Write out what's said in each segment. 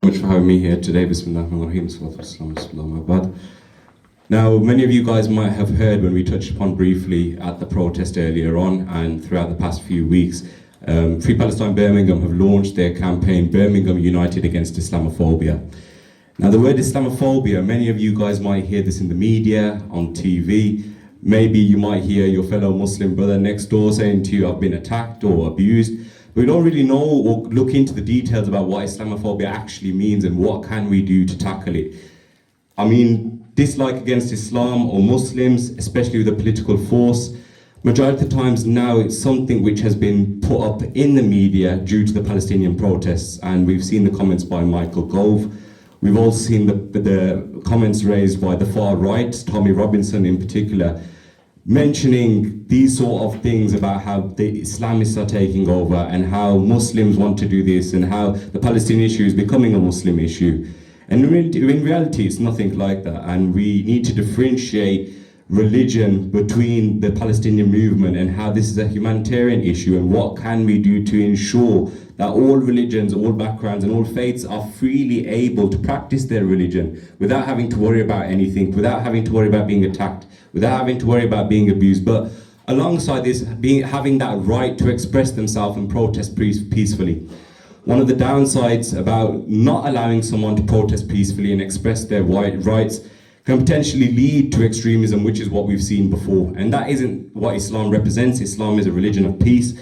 Much for having me here today. Bismillahirrahmanirrahim. Salatu. Now, many of you guys might have heard when we touched upon briefly at the protest earlier on and throughout the past few weeks, Free Palestine Birmingham have launched their campaign, Birmingham United Against Islamophobia. Now, the word Islamophobia, many of you guys might hear this in the media, on TV. Maybe you might hear your fellow Muslim brother next door saying to you, I've been attacked or abused. We don't really know or look into the details about what Islamophobia actually means and what can we do to tackle it. I mean, dislike against Islam or Muslims, especially with a political force, majority of the times now it's something which has been put up in the media due to the Palestinian protests, and we've seen the comments by Michael Gove. We've also seen the comments raised by the far right, Tommy Robinson in particular, mentioning these sort of things about how the Islamists are taking over and how Muslims want to do this and how the Palestinian issue is becoming a Muslim issue. And in reality, it's nothing like that. And we need to differentiate religion between the Palestinian movement and how this is a humanitarian issue and what can we do to ensure that all religions, all backgrounds and all faiths are freely able to practice their religion without having to worry about anything, without having to worry about being attacked, without having to worry about being abused, but alongside this, having that right to express themselves and protest peacefully. One of the downsides about not allowing someone to protest peacefully and express their rights can potentially lead to extremism, which is what we've seen before. And that isn't what Islam represents. Islam is a religion of peace.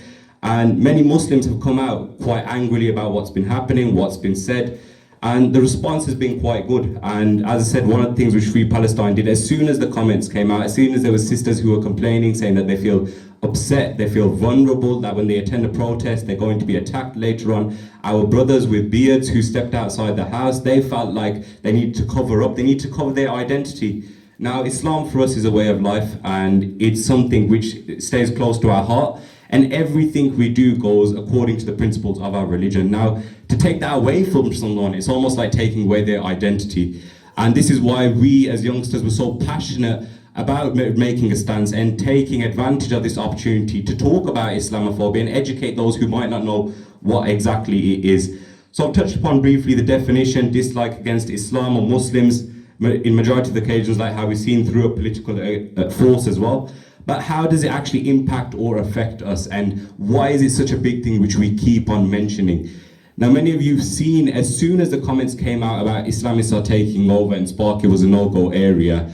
And many Muslims have come out quite angrily about what's been happening, what's been said, and the response has been quite good. And as I said, one of the things which Free Palestine did, as soon as the comments came out, as soon as there were sisters who were complaining, saying that they feel upset, they feel vulnerable, that when they attend a protest, they're going to be attacked later on. Our brothers with beards who stepped outside the house, they felt like they need to cover up, they need to cover their identity. Now, Islam for us is a way of life, and it's something which stays close to our heart. And everything we do goes according to the principles of our religion. Now, to take that away from someone, it's almost like taking away their identity. And this is why we as youngsters were so passionate about making a stance and taking advantage of this opportunity to talk about Islamophobia and educate those who might not know what exactly it is. So I've touched upon briefly the definition, dislike against Islam or Muslims, in majority of the occasions, like how we've seen through a political force as well. But how does it actually impact or affect us, and why is it such a big thing which we keep on mentioning? Now, many of you have seen, as soon as the comments came out about Islamists are taking over and Sparky was a no-go area,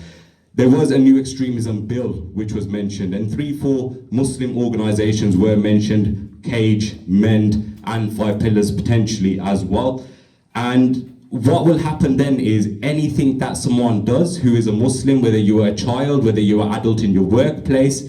there was a new extremism bill which was mentioned, and 3-4 Muslim organizations were mentioned, Cage, Mend, and Five Pillars potentially as well. And what will happen then is anything that someone does who is a Muslim, whether you are a child, whether you are adult in your workplace,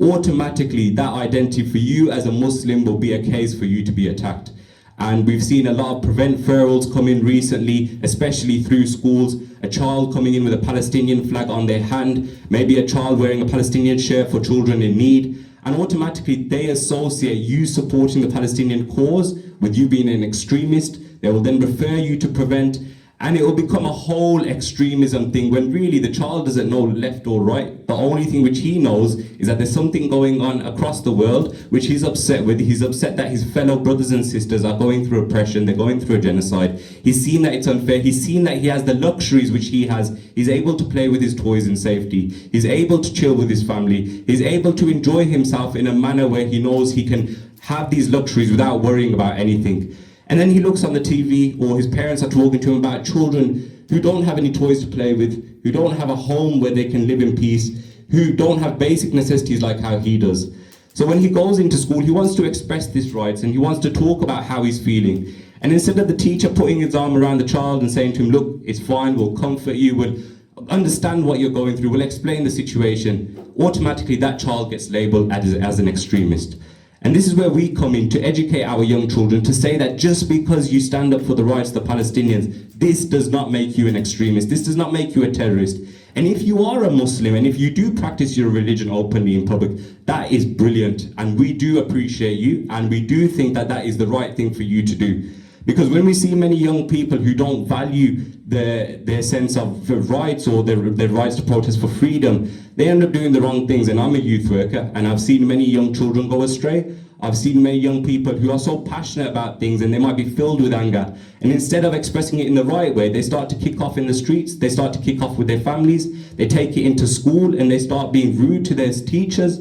automatically that identity for you as a Muslim will be a case for you to be attacked. And we've seen a lot of prevent ferals come in recently, especially through schools, a child coming in with a Palestinian flag on their hand, maybe a child wearing a Palestinian shirt for children in need, and automatically they associate you supporting the Palestinian cause with you being an extremist. They will then refer you to prevent, and it will become a whole extremism thing when really the child doesn't know left or right. The only thing which he knows is that there's something going on across the world which he's upset with. He's upset that his fellow brothers and sisters are going through oppression, they're going through a genocide. He's seen that it's unfair, he's seen that he has the luxuries which he has. He's able to play with his toys in safety, he's able to chill with his family, he's able to enjoy himself in a manner where he knows he can have these luxuries without worrying about anything. And then he looks on the TV, or his parents are talking to him about children who don't have any toys to play with, who don't have a home where they can live in peace, who don't have basic necessities like how he does. So when he goes into school, he wants to express these rights and he wants to talk about how he's feeling. And instead of the teacher putting his arm around the child and saying to him, look, it's fine, we'll comfort you, we'll understand what you're going through, we'll explain the situation, automatically that child gets labeled as an extremist. And this is where we come in to educate our young children, to say that just because you stand up for the rights of the Palestinians, this does not make you an extremist, this does not make you a terrorist. And if you are a Muslim and if you do practice your religion openly in public, that is brilliant, and we do appreciate you, and we do think that that is the right thing for you to do. Because when we see many young people who don't value their sense of rights or their rights to protest for freedom, they end up doing the wrong things. And I'm a youth worker, and I've seen many young children go astray. I've seen many young people who are so passionate about things and they might be filled with anger. And instead of expressing it in the right way, they start to kick off in the streets, they start to kick off with their families, they take it into school and they start being rude to their teachers.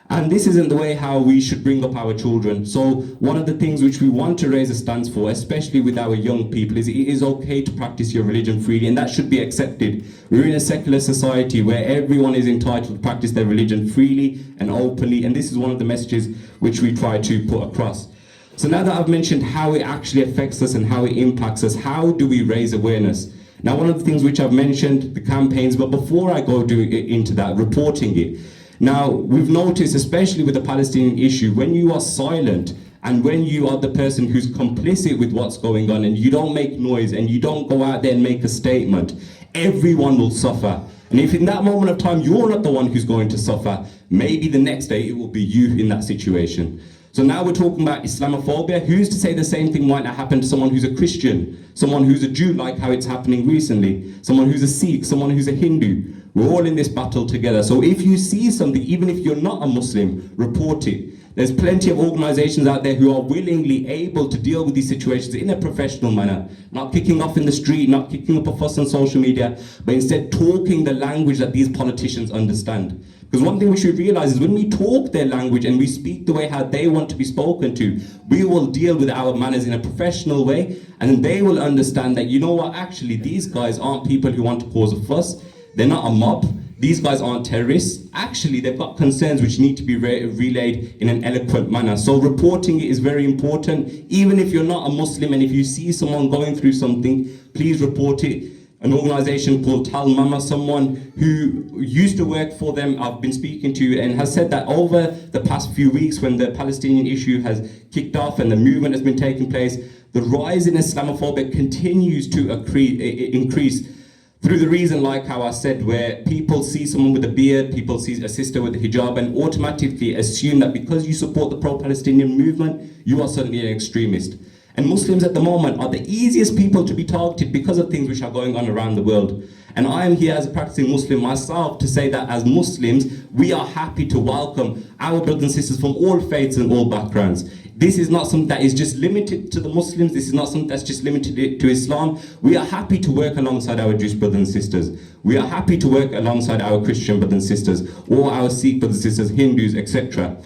And this isn't the way how we should bring up our children. So one of the things which we want to raise a stance for, especially with our young people, is it is okay to practice your religion freely, and that should be accepted. We're in a secular society where everyone is entitled to practice their religion freely and openly, and this is one of the messages which we try to put across. So now that I've mentioned how it actually affects us and how it impacts us, how do we raise awareness? Now, one of the things which I've mentioned, the campaigns, but before I go into that, reporting it. Now, we've noticed, especially with the Palestinian issue, when you are silent and when you are the person who's complicit with what's going on and you don't make noise and you don't go out there and make a statement, everyone will suffer. And if in that moment of time you're not the one who's going to suffer, maybe the next day it will be you in that situation. So now we're talking about Islamophobia. Who's to say the same thing might not happen to someone who's a Christian, someone who's a Jew, like how it's happening recently, someone who's a Sikh, someone who's a Hindu. We're all in this battle together. So if you see something, even if you're not a Muslim, report it. There's plenty of organizations out there who are willingly able to deal with these situations in a professional manner, not kicking off in the street, not kicking up a fuss on social media, but instead talking the language that these politicians understand. Because one thing we should realize is when we talk their language and we speak the way how they want to be spoken to, we will deal with our manners in a professional way, and they will understand that, you know what, actually these guys aren't people who want to cause a fuss. They're not a mob. These guys aren't terrorists. Actually, they've got concerns which need to be relayed in an eloquent manner. So reporting it is very important. Even if you're not a Muslim and if you see someone going through something, please report it. An organization called Tal Mama, someone who used to work for them, I've been speaking to, and has said that over the past few weeks when the Palestinian issue has kicked off and the movement has been taking place, the rise in Islamophobia continues to increase. Through the reason, like how I said, where people see someone with a beard, people see a sister with a hijab and automatically assume that because you support the pro-Palestinian movement, you are suddenly an extremist. And Muslims at the moment are the easiest people to be targeted because of things which are going on around the world. And I am here as a practicing Muslim myself to say that as Muslims, we are happy to welcome our brothers and sisters from all faiths and all backgrounds. This is not something that is just limited to the Muslims. This is not something that's just limited to Islam. We are happy to work alongside our Jewish brothers and sisters. We are happy to work alongside our Christian brothers and sisters, or our Sikh brothers and sisters, Hindus, etc.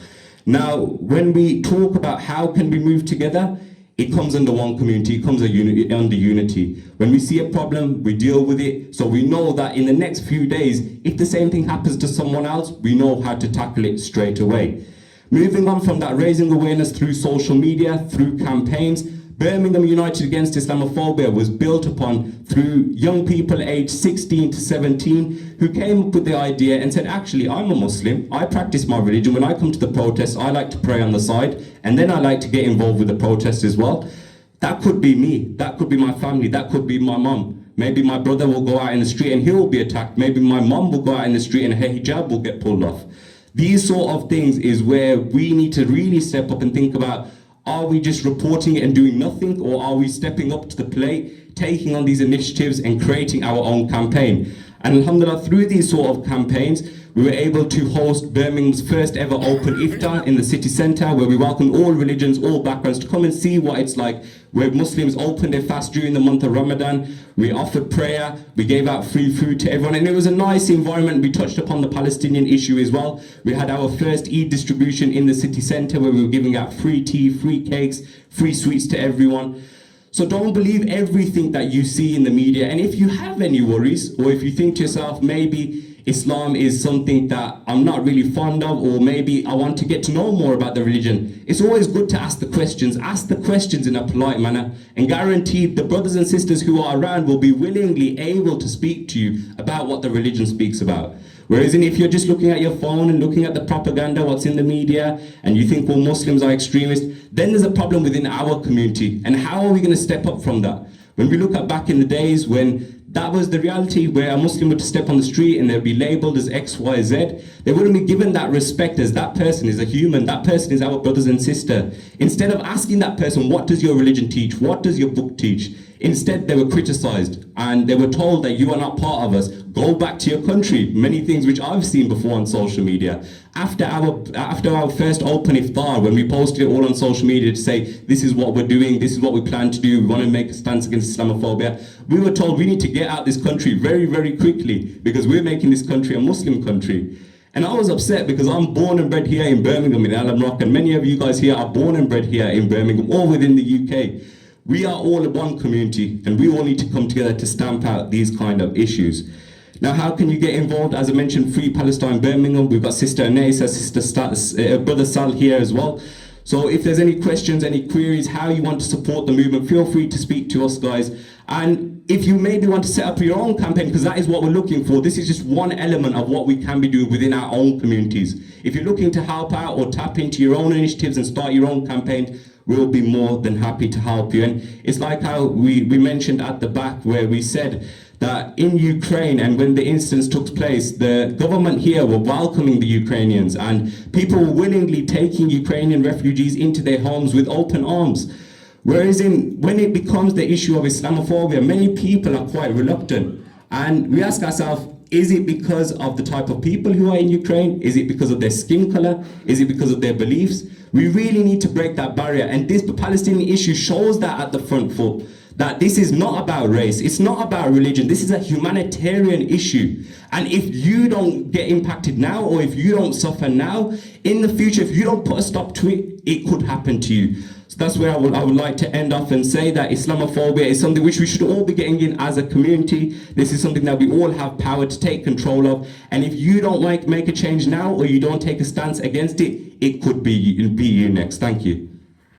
Now, when we talk about how can we move together, it comes under one community, it comes under unity. When we see a problem, we deal with it. So we know that in the next few days, if the same thing happens to someone else, we know how to tackle it straight away. Moving on from that, raising awareness through social media, through campaigns, Birmingham United Against Islamophobia was built upon through young people aged 16 to 17 who came up with the idea and said, actually, I'm a Muslim, I practice my religion. When I come to the protests, I like to pray on the side, and then I like to get involved with the protests as well. That could be me, that could be my family, that could be my mum. Maybe my brother will go out in the street and he will be attacked. Maybe my mum will go out in the street and her hijab will get pulled off. These sort of things is where we need to really step up and think about, are we just reporting it and doing nothing, or are we stepping up to the plate, taking on these initiatives and creating our own campaign? And alhamdulillah, through these sort of campaigns, we were able to host Birmingham's first ever open iftar in the city centre, where we welcomed all religions, all backgrounds to come and see what it's like, where Muslims opened their fast during the month of Ramadan. We offered prayer, we gave out free food to everyone, and it was a nice environment. We touched upon the Palestinian issue as well. We had our first Eid distribution in the city centre, where we were giving out free tea, free cakes, free sweets to everyone. So don't believe everything that you see in the media. And if you have any worries, or if you think to yourself, maybe Islam is something that I'm not really fond of, or maybe I want to get to know more about the religion, it's always good to ask the questions. Ask the questions in a polite manner, and guaranteed the brothers and sisters who are around will be willingly able to speak to you about what the religion speaks about. Whereas if you're just looking at your phone and looking at the propaganda, what's in the media, and you think, well, Muslims are extremists, then there's a problem within our community. And how are we going to step up from that? When we look at back in the days when that was the reality, where a Muslim would step on the street and they'd be labeled as X, Y, Z, they wouldn't be given that respect as that person is a human, that person is our brothers and sister. Instead of asking that person, what does your religion teach? What does your book teach? Instead, they were criticized and they were told that you are not part of us. Go back to your country. Many things which I've seen before on social media. After our first open iftar, when we posted it all on social media to say, this is what we're doing, this is what we plan to do, we want to make a stance against Islamophobia, we were told we need to get out this country very, very quickly because we're making this country a Muslim country. And I was upset because I'm born and bred here in Birmingham, in Al-Amrock, and many of you guys here are born and bred here in Birmingham, all within the UK. We are all one community, and we all need to come together to stamp out these kind of issues. Now, how can you get involved? As I mentioned, Free Palestine Birmingham. We've got Sister Anais, Brother Sal here as well. So if there's any questions, any queries, how you want to support the movement, feel free to speak to us, guys. And if you maybe want to set up your own campaign, because that is what we're looking for, this is just one element of what we can be doing within our own communities. If you're looking to help out or tap into your own initiatives and start your own campaign, we'll be more than happy to help you. And it's like how we mentioned at the back where we said that in Ukraine, and when the incidents took place, the government here were welcoming the Ukrainians and people were willingly taking Ukrainian refugees into their homes with open arms. Whereas when it becomes the issue of Islamophobia, many people are quite reluctant. And we ask ourselves, is it because of the type of people who are in Ukraine? Is it because of their skin color? Is it because of their beliefs? We really need to break that barrier. And this Palestinian issue shows that at the front foot, that this is not about race, it's not about religion, this is a humanitarian issue. And if you don't get impacted now, or if you don't suffer now, in the future, if you don't put a stop to it, it could happen to you. So that's where I would like to end off and say that Islamophobia is something which we should all be getting in as a community. This is something that we all have power to take control of. And if you don't make a change now, or you don't take a stance against it, it could be you next. Thank you.